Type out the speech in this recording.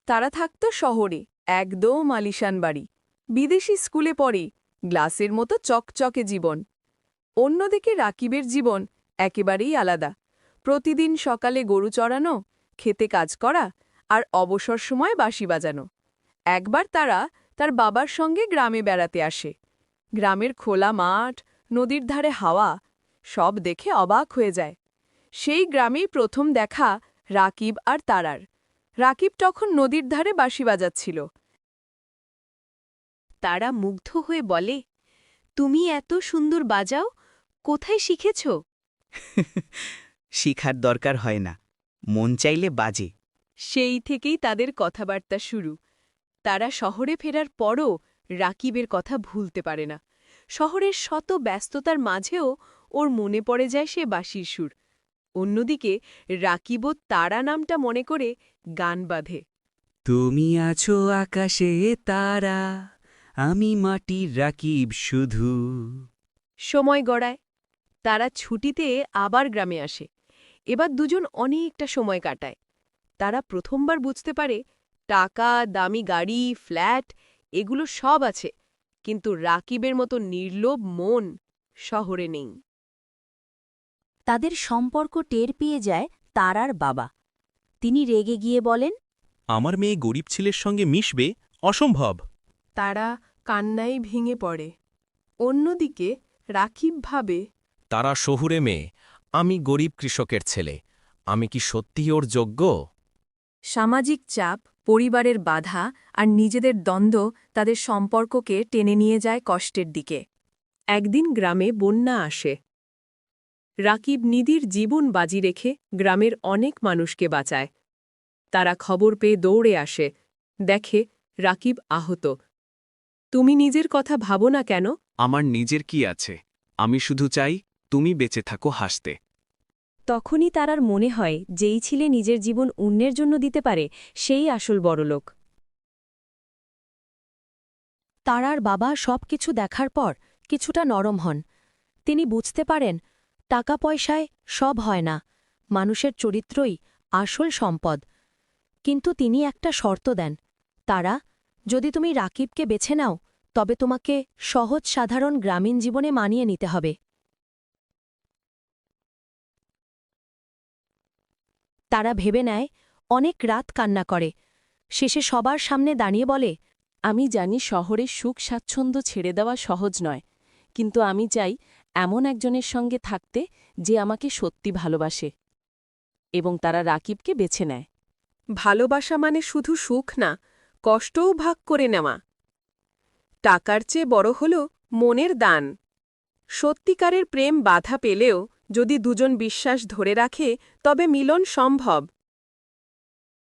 তারা থাকত শহরে, একদম আলিশান বাড়ি। বিদেশি স্কুলে পড়ে, গ্লাসের মতো চকচকে জীবন। অন্যদিকে রাকিবের জীবন একেবারেই আলাদা। প্রতিদিন সকালে গরু চড়ানো, খেতে কাজ করা, আর অবসর সময় বাঁশি বাজানো। একবার তারা তার বাবার সঙ্গে গ্রামে বেড়াতে আসে। গ্রামের খোলা মাঠ, নদীর ধারে হাওয়া, সব দেখে অবাক হয়ে যায়। সেই গ্রামেই প্রথম দেখা রাকিব আর তারার। রাকিব তখন নদীর ধারে বাঁশি বাজাচ্ছিল। তারা মুগ্ধ হয়ে বলে, তুমি এত সুন্দর বাজাও, কোথায় শিখেছ? শিখার দরকার হয় না, মন চাইলে বাজে। সেই থেকেই তাদের কথাবার্তা শুরু। তারা শহরে ফেরার পরও রাকিবের কথা ভুলতে পারে না। শহরের শত ব্যস্ততার মাঝেও ওর মনে পড়ে যায় সে বাঁশির সুর। অন্যদিকে রাকিবও তারা নামটা মনে করে গান বাঁধে। তুমি আছো আকাশে তারা, আমি মাটির রাকিব শুধু। সময় গড়ায়, তারা ছুটিতে আবার গ্রামে আসে। এবার দুজন অনেকটা সময় কাটায়। তারা প্রথমবার বুঝতে পারে টাকা, দামি গাড়ি, ফ্ল্যাট এগুলো সব আছে, কিন্তু রাকিবের মতো নির্লোভ মন শহরে নেই। তাদের সম্পর্ক টের পেয়ে যায় তারার বাবা। তিনি রেগে গিয়ে বলেন, আমার মেয়ে গরিব ছেলের সঙ্গে মিশবে, অসম্ভব। তারা কান্নায় ভেঙে পড়ে। অন্যদিকে রাকিব ভাবে, তারা শহুরে মেয়ে, আমি গরিব কৃষকের ছেলে, আমি কি সত্যিই ওর যোগ্য? সামাজিক চাপ, পরিবারের বাধা আর নিজেদের দ্বন্দ্ব তাদের সম্পর্ককে টেনে নিয়ে যায় কষ্টের দিকে। একদিন গ্রামে বন্যা আসে। রাকিব নিধির জীবন বাজি রেখে গ্রামের অনেক মানুষকে বাঁচায়। তারা খবর পেয়ে দৌড়ে আসে, দেখে রাকিব আহত। তুমি নিজের কথা ভাবো না কেন? আমার নিজের কি আছে, আমি শুধু চাই তুমি বেঁচে থাকো হাসতে। তখনই তারার মনে হয় যেই ছেলে নিজের জীবন অন্যের জন্য দিতে পারে সেই আসল বড়লোক। তারার বাবা সবকিছু দেখার পর কিছুটা নরম হন। তিনি বুঝতে পারেন টাকা পয়সায় সব হয় না, মানুষের চরিত্রই আসল সম্পদ। কিন্তু তিনি একটা শর্ত দেন, তারা, যদি তুমি রাকিবকে বেছে নাও তবে তোমাকে সহজ সাধারণ গ্রামীণ জীবনে মানিয়ে নিতে হবে। তারা ভেবে নেয়, অনেক রাত কান্না করে, শেষে সবার সামনে দাঁড়িয়ে বলে, আমি জানি শহরের সুখ স্বাচ্ছন্দ্য ছেড়ে দেওয়া সহজ নয়, কিন্তু আমি চাই এমন একজনের সঙ্গে থাকতে যে আমাকে সত্যি ভালোবাসে। এবং তারা রাকিবকে বেছে নেয়। ভালোবাসা মানে শুধু সুখ না, কষ্টও ভাগ করে নেওয়া। টাকার চেয়ে বড় হল মনের দান। সত্যিকারের প্রেম বাধা পেলেও যদি দুজন বিশ্বাস ধরে রাখে তবে মিলন সম্ভব।